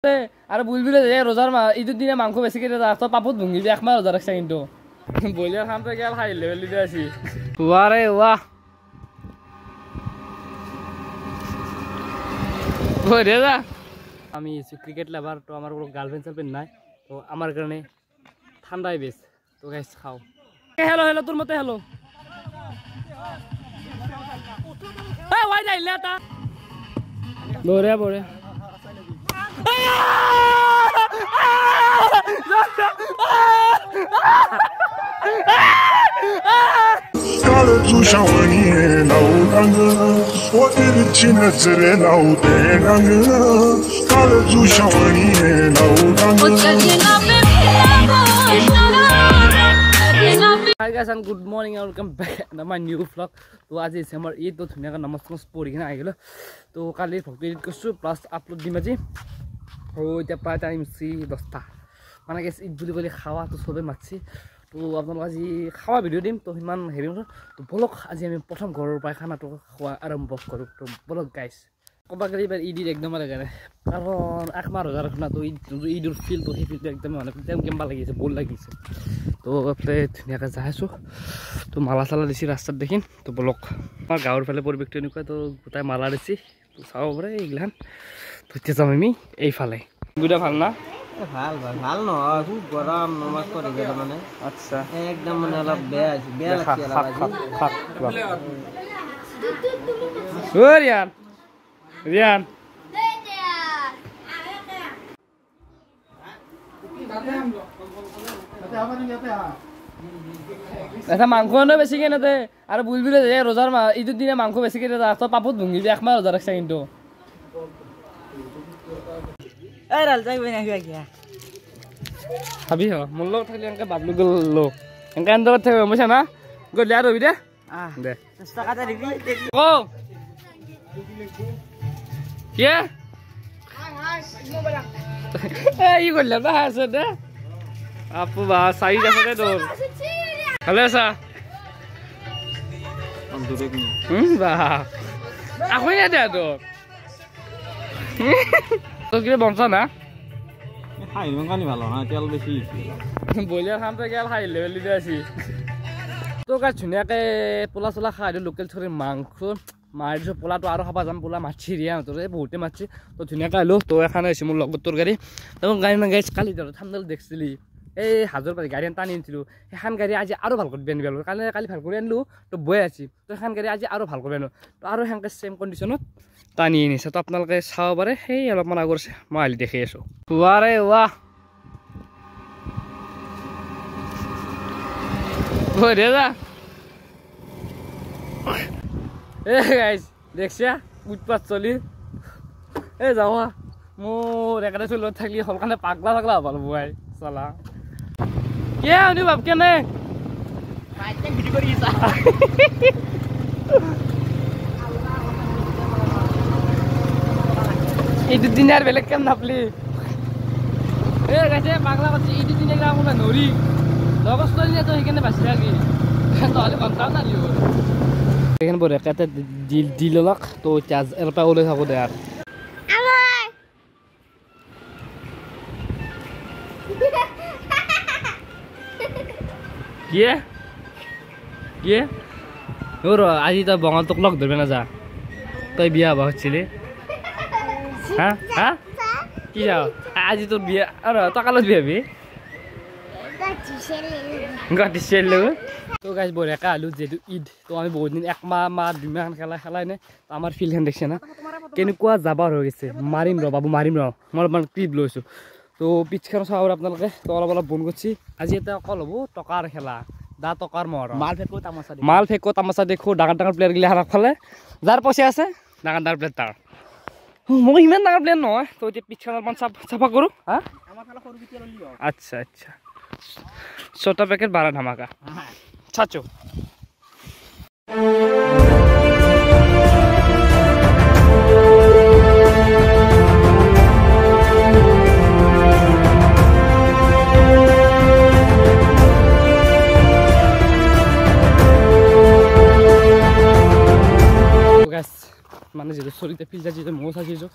আর বুঝবি যে রোজার ঈদের দিনে মাংস বেশি কেটে তো পাপত ভুঙ্গিবি একমাস রোজা রাখছে কিন্তু বইলার খান তো গেল হাই লেভেল দিতে আছি ওয়া রে ওয়া যা আমি ক্রিকেট লাভার তো আমার কোনো গার্লফ্রেন্ড সার্লফ্রেন্ড নাই তো আমার কারণে ঠান্ডাই বেশ তো গাইস খাও হ্যালো হ্যালো তোর মতে হ্যালো ওয়াই যাই লেটা বড়ে বড়ে Kala tushawani naudanga, wadiri chinazere naudanga. Kala tushawani naudanga. Hi guys and good morning and welcome back to my new vlog. तो आज हाम्रो ईद तो धुनियाको नमस्कार पढिकन आइगयो तो कालले भक्ति एडिट गर्छु प्लस अपलोड दिमा चाहिँ हो त्यो प्राय टाइम 10টা মানে গেছ ঈদ বুলি কলে খাওয়া তো সবে মাছি তো আপোনালোক আজি খাওয়া ভিডিও দিম তো ইমান হেৰি তো বলক আজি আমি প্ৰথম ঘৰৰ পৰা খানাটো খোৱা আৰম্ভ কৰো তো বলক গাইস কবা গলি বাৰ ঈদ একদম লাগে কাৰণ একমাহ ৰজা ৰাখনা তো ঈদৰ ফিল তো সেই ফিলটো একদম মানে একদম কেম্বা লাগিছে বল লাগিছে তো আপনি ধুনিয়াকৈ যাইছো তো মালা চালা দিছি ৰাস্তাত দেখিন তো বলক আমাৰ গাঁৱৰ ফালে পৰিৱেশটো এনেকুৱা তো গোটাই মালা দিছি তো চাব পাৰে এইগিলান তো এতিয়া যাম আমি এইফালে গুডা ভাল না ভাল ভাল ভাল নহয় খুব গৰম নমাজ পঢ়ি গেল মানে আচ্ছা একদম মানে অলপ বেয়া লাগছে ও রিয়ান রিয়ান এটা মাংস না বেশি কেনে দে আর বুঝবি যে রোজার ঈদের দিনে মাংস বেশি কেটে তো পাপত ভুঙ্গিবি একমাস রোজা রাখছে কিন্তু এই রাল যাইবে না গিয়া খাবি হ মোর লগ থাকলে এনকে বাবলু গল এনকে আন্দর থেকে মইছা না গলি আর হবি দে দে 10 টাকা দিবি ও কে এই গল না আছে দে আপু বা সাইজ আছে দে তোর ভালো আছা বা আখই না দে তোর তো কি বংশ না হাই মঙ্গানি ভালো না তেল বেশি বইলার খান তো গেল হাই লেভেল দিতে আছি তো গাছ ধুনীয়াকে পোলা চোলা খাই দিওঁ লোকেল চুৰিৰ মাংস মাৰি দিছোঁ পোলাটো আৰু খাব যাম পোলা মাছি দিয়া তোৰ বহুতে মাছি তো ধুনীয়াকৈ আহিলোঁ তো এখন আহিছে মোৰ লগত তোৰ গাড়ী তো গাড়ী নাগাইছ কালি ধৰ ঠাণ্ডাত দেখছিলি এই হাজোৰ পৰা গাড়ী টানি আনিছিলোঁ সেইখন গাড়ী আজি আৰু ভাল কৰি আনিব লাগিব কালি ভাল কৰি আনিলোঁ তো বৈ আছি তো সেইখন গাড়ী আজি আৰু ভাল কৰি আনো তো আৰু সেনেকৈ ছেম কণ্ডিশ্যনত টানি আনিছে তো আপোনালোকে চাব পাৰে সেই অলপমান আগৰ মই আলি দেখি আছোঁ ৱা ৰে ৱা যা এ গাইজ দেখছা উৎপাত চলি এ যাওয়া মোৰ একেটা চুলত থাকলি হলকানে পাগলা পাগলা হ'ব বুৱাই চলা কে আনি ভাব কেনে এইটো দিন আর বেলেগ কেন নাপলি এ গাইছে পাগলা করছে এইটো দিনে যাম না নৰি লগস্ত নিয়ে তো সেইখানে বাঁচি থাকি তাহলে কনসাও না লিও এখানে বড় একটা ডিল লক তো চার্জ এর পা ওলে থাকো দে আর কি ওর আজি তো বঙাল তোক লগ ধরবে না যা তুই বিয়া হবা হচ্ছিলি হ্যাঁ হ্যাঁ কি যাও আজি তোর বিয়া আর টাকালত বিয়া হবি গাটি চেল তো গাইজ বঢ়িয়াকৈ আহিলোঁ যিহেতু ঈদ তো আমি বহুত দিন একমাহ 2 মাহ খেলাই নাই তো আমাৰ ফিল্ডখন দেখিছে না কেনেকুৱা জাবাৰ হৈ গৈছে মাৰিম ৰ বাবু মাৰিম ৰ মই অলপমান ক্লিপ লৈছোঁ তো পিছখন চাব আপোনালোকে তো অলপ বন কৰিছে আজি এটা অকল হ'ব টকাৰ খেলা দা টকাৰ মৰ মাল ফেকো তামাচা দেখো ডাঙৰ ডাঙৰ প্লেয়াৰগিলা হাৰাক ফালে যাৰ পইচা আছে ডাঙৰ ডাঙৰ প্লেয়াৰ তাৰ মই ইমান ডাঙৰ প্লেয়াৰ নহয় তো এতিয়া পিছখন অলপমান চাফা কৰোঁ হা আচ্ছা আচ্ছা छोटा पैकेट 12 धमाका चाचो মানে যেহেতু শরীরে ফিল যাচ্ছে মৌ চাইছো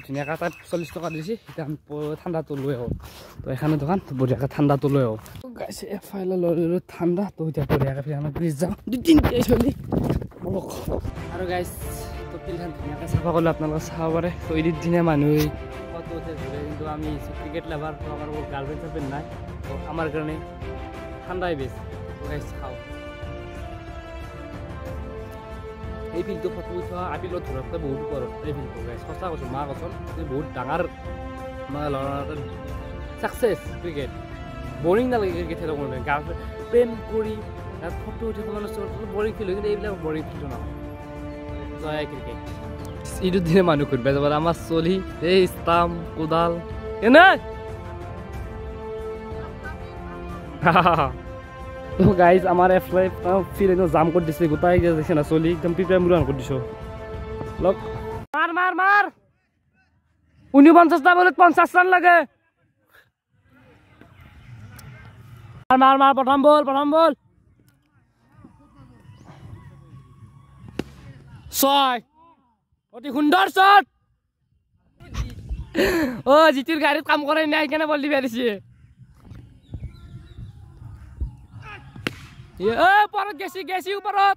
ধুনীয়াকৈ তাত 40 টকা দিছে এতিয়া আমি ঠাণ্ডাটো লৈ আহোঁ তো এখানে দোকান বঢ়িয়াকৈ ঠাণ্ডাটো লৈ আহোঁ গাইছে এফালে লৈ ল'লোঁ ঠাণ্ডা তো এতিয়া বঢ়িয়াকৈ ফিৰ আমি ব্ৰিজ যাওঁ 2-3 চলি আৰু গাইছ তো ফিল্ডখন ধুনীয়াকৈ চাফা কৰিলোঁ আপোনালোকে চাব পাৰে তো এদিন দিনে মানুহে ফটো উঠে ঘূৰে কিন্তু আমি ক্ৰিকেট লাভাৰ তো আমাৰ গাৰ্লফ্ৰেণ্ড চাৰ্লফ্ৰেণ্ড নাই তো আমাৰ কাৰণে ঠাণ্ডাই বেষ্ট তো গাইছ খাওঁ এই ফিল্ডটো ফটো উঠোৱা আপিলত ধৰকতে বহুত ওপৰত এই ফিল্ডটো গাইছ সঁচা কৈছোঁ মা কৈছোঁ বহুত ডাঙৰ মানে ল'ৰা ছাকচেছ ক্ৰিকেট বৰিং নালাগে ক্ৰিকেট খেলৰ কাৰণে গাৰ্লফ্ৰেণ্ড প্ৰেম কৰি তাত ফটো উঠি মানে বৰিং ফিল্ড হয় কিন্তু এইবিলাক বৰিং ফিল্ডটো নহয় জয় ক্ৰিকেট এইটো দিনে মানুহ ঘূৰিব যাব আমাৰ চলি এই ষ্টাম্প কোদাল এনে তো গাইজ আমাৰ এফালে ফিল্ড একদম জাম কৰি দিছে গোটাই দেখে না চলি একদম পিপাই মূৰান কৰি দিছোঁ লগ মাৰ মাৰ মাৰ 49টা বলত 50 ৰান লাগে মাৰ মাৰ প্ৰথম বল ছয় অতি সুন্দৰ শ্বট অ' জিতুৰ গাড়ীত কাম কৰে নাই কেনে বল দিবা দিছে পৰত গেছি ওপৰত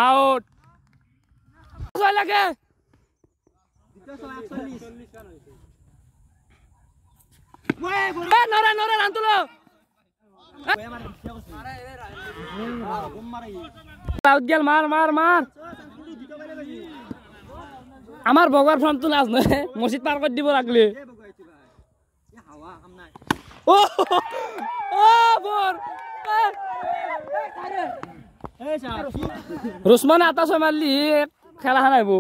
আউট ছয় লাগে নৰে ৰান তোলো আউট গেল মাৰ আমাৰ বগৰ ফ্ৰমটো নাজ নহয় মছজিদ পাৰ কৰি দিব লাগলে রুসমান আতা ছয় মারলি খেলা খান আইব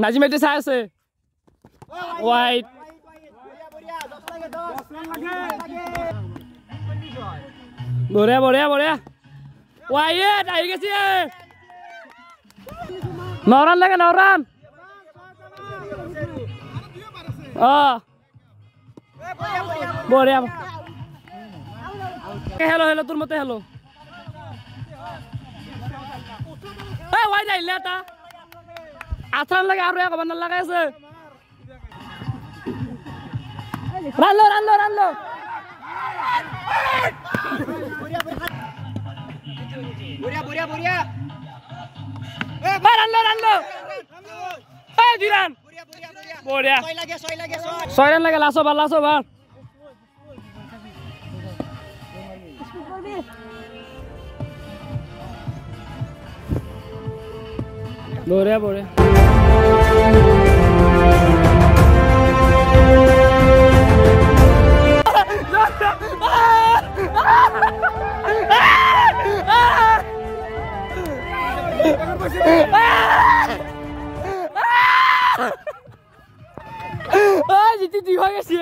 নাজিম এটি চাই আছে ওয়াইড বঢ়িয়া ওয়াইড আহি গেছে নরান লাগে নরান বঢ়িয়া হেলো তোর মতে হেলো ওয়াইড আহিলে এটা 8 রান লাগে আৰু এক ওভাৰ নালাগে আছে রান লো বঢ়িয়া রান লো এই 2 রান বঢ়িয়া 6 রান লাগে লাস্ট ওভার বঢ়িয়া জিতি 2 হৈ গেছে